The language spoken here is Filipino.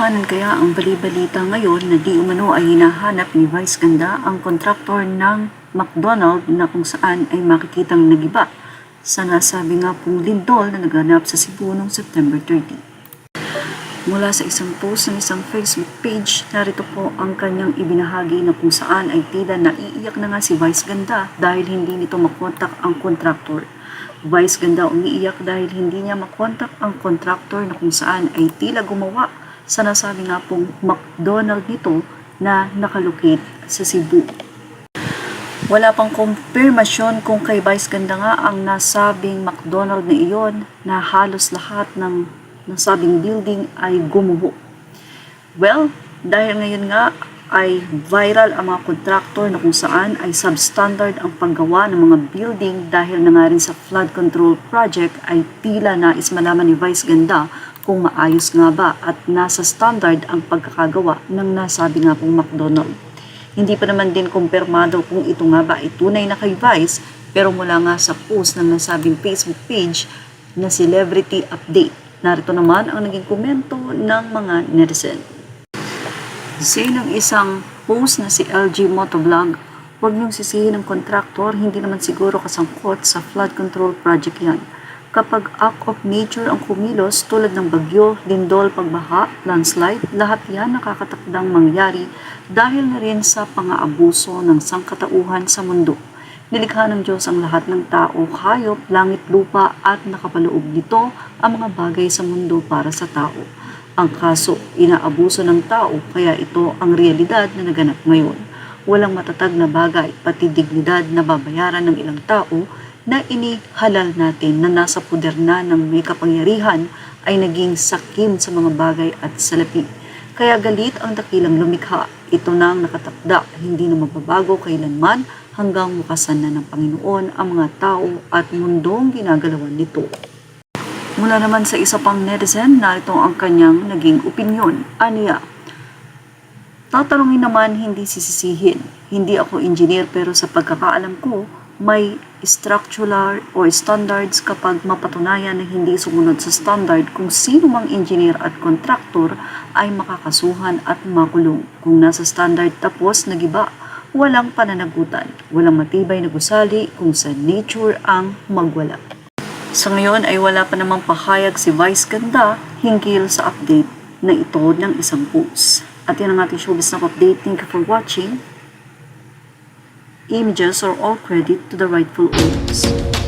Katotohanan kaya ang bali-balita ngayon na di umano ay hinahanap ni Vice Ganda ang kontraktor ng McDonald na kung saan ay makikitang nagiba sa nasabi nga pong lindol na naganap sa Cebu noong September 30. Mula sa isang post ng isang Facebook page, narito po ang kanyang ibinahagi na kung saan ay tila naiiyak na nga si Vice Ganda dahil hindi nito makontak ang kontraktor. Vice Ganda umiiyak dahil hindi niya makontak ang kontraktor na kung saan ay tila gumawa sa nasabi nga pong McDonald nito na nakalocate sa Cebu. Wala pang kumpirmasyon kung kay Vice Ganda nga ang nasabing McDonald na iyon na halos lahat ng nasabing building ay gumuho. Well, dahil ngayon nga ay viral ang mga kontraktor na kung saan ay substandard ang paggawa ng mga building dahil na nga rin sa flood control project ay tila nais malaman ni Vice Ganda kung maayos nga ba at nasa standard ang pagkakagawa ng nasabi nga pong McDonald. Hindi pa naman din kumpirmado kung ito nga ba ay tunay na kay Vice, pero mula nga sa post ng nasabing Facebook page na Celebrity Update, narito naman ang naging komento ng mga netizen. Say ng isang post na si LG Motovlog, huwag niyong sisihin ng kontraktor, hindi naman siguro kasangkot sa flood control project yan. Kapag act of nature ang kumilos tulad ng bagyo, lindol, pagbaha, landslide, lahat yan nakakatakdang mangyari dahil na rin sa pang-aabuso ng sangkatauhan sa mundo. Nilikha ng Diyos ang lahat ng tao, hayop, langit, lupa at nakapaloob nito ang mga bagay sa mundo para sa tao. Ang kaso, inaabuso ng tao kaya ito ang realidad na naganap ngayon. Walang matatag na bagay, pati dignidad na babayaran ng ilang tao na inihalal natin na nasa puder na ng may kapangyarihan ay naging sakim sa mga bagay at salapi. Kaya galit ang dakilang lumikha. Ito na ang nakatakda, hindi na mababago kailanman hanggang mukasan na ng Panginoon ang mga tao at mundong ginagalawan nito. Mula naman sa isa pang netizen, narito ang kanyang naging opinyon. Aniya, tatanungin naman hindi sisisihin. Hindi ako engineer pero sa pagkakaalam ko, may structural o standards kapag mapatunayan na hindi sumunod sa standard kung sino mang engineer at kontraktor ay makakasuhan at makulong. Kung nasa standard tapos nagiba, walang pananagutan, walang matibay na gusali kung sa nature ang magwala. Sa ngayon ay wala pa namang pahayag si Vice Ganda hinggil sa update na ito ng isang post. At yan ang ating showbiz na update. Thank you for watching. Images are all credit to the rightful owners.